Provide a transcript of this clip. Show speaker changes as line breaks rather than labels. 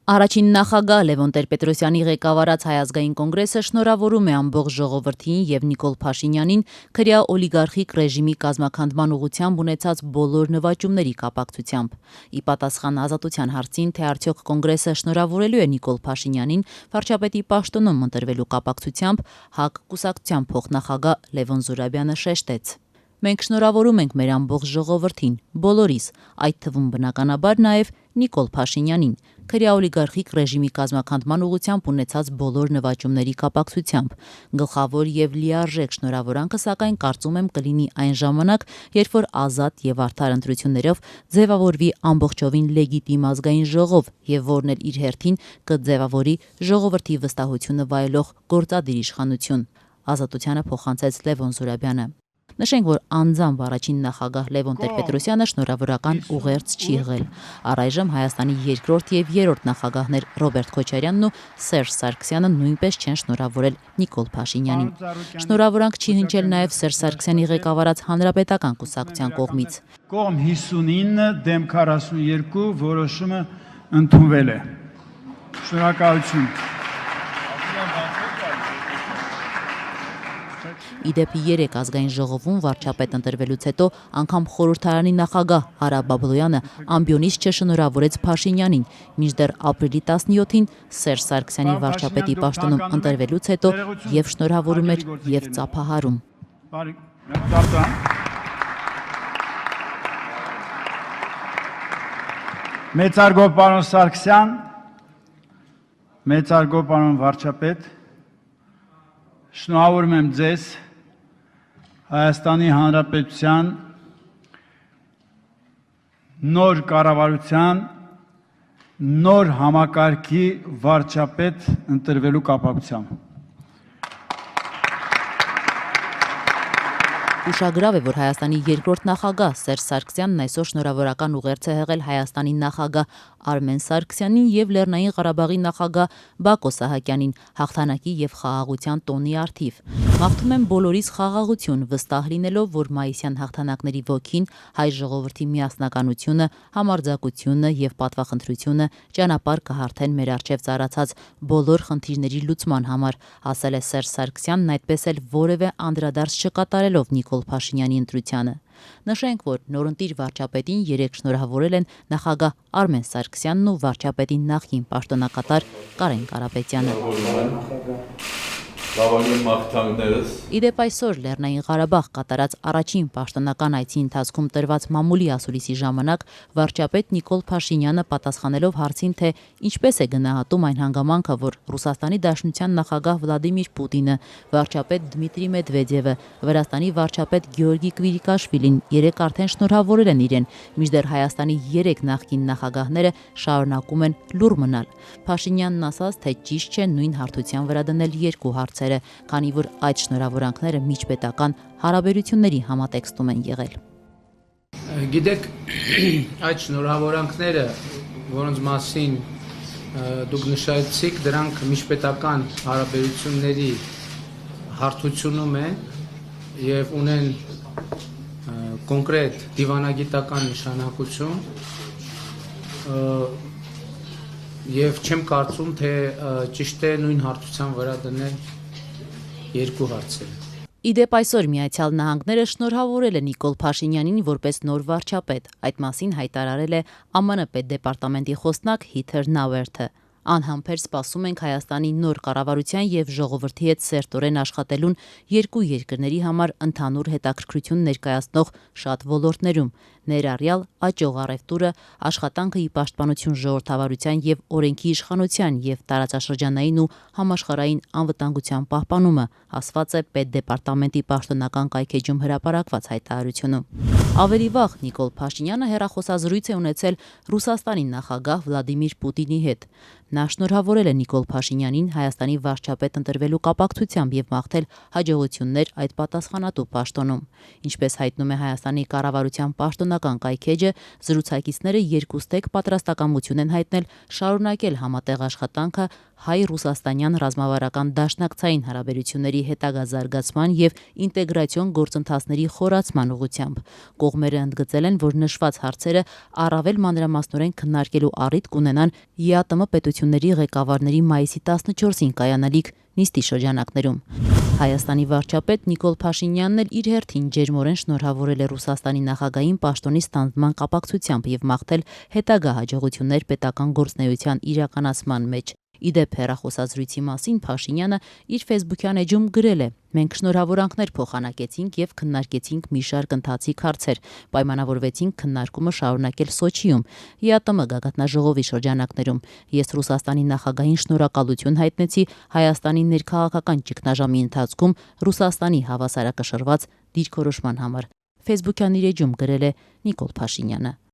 Առաջին նախագահ Լևոն Տեր-Պետրոսյանի ղեկավարած Հայ ազգային կոնգրեսը շնորհավորում է ամբողջ ժողովրդին եւ Նիկոլ Փաշինյանին քրյա օլիգարխիկ ռեժիմի կազմաքանդման ուղղությամբ ունեցած բոլոր նվաճումների կապակցությամբ։ Ի պատասխան Ազատության հարցին, թե արդյոք կոնգրեսը շնորհավորելու է Նիկոլ Փաշինյանին վարչապետի պաշտոնում ընտրվելու կապակցությամբ, ՀԱԿ կուսակցության փոխնախագահ Լևոն Զուրաբյանը շեշտեց. Մենք շնորհավորում ենք մեր ամբողջ ժողովրդին, բոլորիս, այդ թվում բնականաբար նաև Նիկոլ Փաշինյանին, քրյա օլիգարխիկ ռեժիմի կազմաքանդման ուղղությամբ ունեցած բոլոր նվաճումների կապակցությամբ։ Գլխավոր եւ լիարժեք շնորհավորանքը, սակայն կարծում եմ կլինի այն ժամանակ, երբ որ ազատ եւ արդար ընտրություններով ձևավորվի ամբողջովին լեգիտիմ ազգային ժողով եւ որն էլ իր հերթին կձևավորի ժողովրդի վստահությունը վայելող գործադիր իշխանություն։ Ազատությանը փոխանցեց Լևոն Զուրաբյանը։ Նշենք, որ անձամբ առաջին նախագահ Լևոն Տեր-Պետրոսյանը շնորհավորական ուղերձ չի եղել։ Առայժմ Հայաստանի երկրորդ եւ երրորդ նախագահներ Ռոբերտ Քոչարյանն ու Սերժ Սարգսյանը նույնպես չեն շնորհավորել Նիկոլ Փաշինյանին։ Շնորհավորանք չի հնչել նաեւ Սերժ Սարգսյանի ղեկավարած Հանրապետական կուսակցության կողմից։
Կողմ 59 դեմ 42 որոշումը ընդունվել է։ Շնորհակալություն։
Իդեպ 3 ազգային ժողովում վարչապետ ընտրվելուց հետո անգամ խորհրդարանի նախագահ Արա Բաբլոյանը ամբիոնից չշնորհավորեց Փաշինյանին, մինչդեռ ապրիլի 17-ին Սերժ Սարգսյանի վարչապետի պաշտոնում ընտրվելուց հետո եւ շնորհավորում էր եւ ծափահարում։
Մեծարգո պարոն Սարգսյան, մեծարգո պարոն վարչապետ, շնորհավորում եմ ձեզ Հայաստանի Հանրապետության նոր կառավարության նոր համակարգի վարչապետ ընտրվելու կապակցությամբ։
Ուշագրավ է, որ Հայաստանի երկրորդ նախագահ Սերժ Սարգսյանն այսօր շնորհավորական ուղերձ է հղել Հայաստանի նախագահ Արմեն Սարգսյանին եւ Լեռնային Ղարաբաղի նախագահ Բակո Սահակյանին հաղթանակի եւ խաղաղության տոնի առթիվ։ Մաղթում եմ բոլորիս խաղաղություն, վստահ լինելով, որ մայիսյան հաղթանակների ոգին, հայ ժողովրդի միասնականությունը, համարձակությունը եւ պատվախնդրությունը ճանապարհ կհարթեն մեր առջեւ ծառացած բոլոր խնդիրների լուծման համար, ասել է Սերժ Սարգսյանն, այդպես էլ որևէ անդրադարձ չկատարելով Նիկոլ Փաշինյանի ընտրությանը։ Նշենք, որ նորընտիր վարչապետին 3 շնորհավորել են նախագահ Արմեն Սարգսյանն ու վարչապետի նախկին պաշտոնակատար Կարեն Կարապետյանը։ Իդեպ այսօր Լեռնային Ղարաբաղ կատարած առաջին պաշտոնական այցի ընթացքում տրված մամուլի ասուլիսի ժամանակ վարչապետ Նիկոլ Փաշինյանը պատասխանելով հարցին, թե ինչպես է գնահատում այն հանգամանքը, որ Ռուսաստանի Դաշնության նախագահ Վլադիմիր Պուտինը, վարչապետ Դմիտրի Մեդվեդևը, Վրաստանի վարչապետ Գեորգի Կվիրիկաշվիլին 3 արդեն շնորհավորել են իրեն, մինչդեռ Հայաստանի 3 նախկին նախագահները շարունակում են լուռ մնալ։ Փաշինյանն ասաց, թե ճիշտ չէ նույն հարթության վրա դնել 2 հարցերը, քանի որ այդ շնորհավորանքները միջպետական հարաբերությունների համատեքստում են եղել։
Գիտեք, այդ շնորհավորանքները, որոնց մասին դուք նշեցիք, դրանք միջպետական հարաբերությունների հարթությունում են եւ ունեն կոնկրետ դիվանագիտական նշանակություն եւ չեմ կարծում, թե ճիշտ է նույն հարթության վրա դնել 2 հարցերը։
Իդեպ այսօր Միացյալ Նահանգները շնորհավորել է Նիկոլ Փաշինյանին որպես նոր վարչապետ։ Այդ մասին հայտարարել է ԱՄՆ պետդեպարտամենտի խոսնակ Հիթեր Նաուերթը։ Անհամբեր սպասում ենք Հայաստանի նոր կառավարության եւ ժողովրդի հետ սերտորեն աշխատելուն 2 երկրների համար ընդհանուր հետաքրքրություն ներկայացնող շատ ոլորտներում, ներառյալ աճող առևտուրը, աշխատանքը ի պաշտպանություն ժողովրդավարության եւ օրենքի իշխանության եւ տարածաշրջանային ու համաշխարհային անվտանգության պահպանումը, ասված է պետդեպարտամենտի պաշտոնական կայքեջում հրապարակված հայտարարությունում։ Ավելի վաղ Նիկոլ Փաշինյանը հեռախոսազրույց է ունեցել Ռուսաստանի նախագահ Վլադիմիր Պուտինի հետ։ Նա շնորհավորել է Նիկոլ Փաշինյանին Հայաստանի վարչապետ ընտրվելու կապակցությամբ եւ մաղթել հաջողություններ այդ պատասխանատու պաշտոնում։ Ինչպես հայտնում է Հայաստանի կառավարության պաշտոնական կայքեջը, զրուցակիցները երկուստեք պատրաստակամություն են հայտնել շարունակել համատեղ աշխատանքը հայ-ռուսաստանյան ռազմավարական դաշնակցային հարաբերությունների հետագա զարգացման եւ ինտեգրացիոն գործընթացների խորացման ուղղությամբ։ Կողմերը ընդգծել են, որ նշված հարցերը առավել մանրամասնորեն քննարկելու առիթ կունենան ԵԱՏՄ պետությունների ղեկավարների մայիսի 14-ին կայանալիք նիստի շրջանակներում։ Հայաստանի վարչապետ Նիկոլ Փաշինյանն էլ իր հերթին ջերմորեն շնորհավորել է Ռուսաստանի նախագահին պաշտոնի ստանձնման կապակցությամբ եւ մաղթել հետագա հաջողություններ պետական գործունեության իրականացման մեջ։ Իդեպ հեռախոսազրույցի մասին Փաշինյանը իր ֆեյսբուքյան էջում գրել է. «Մենք շնորհավորանքներ փոխանակեցինք եւ քննարկեցինք մի շարք ընթացիկ հարցեր, պայմանավորվեցինք քննարկումը շարունակել Սոչիում, ԵԱՏՄ գագաթնաժողովի շրջանակներում։ Ես Ռուսաստանի նախագահին շնորհակալություն հայտնեցի Հայաստանի ներքաղաքական ճգնաժամի ընթացքում Ռուսաստանի հավասարակշռված դիրքորոշման համար», ֆեյսբուքյան իր էջում գրել է Նիկոլ Փաշինյանը։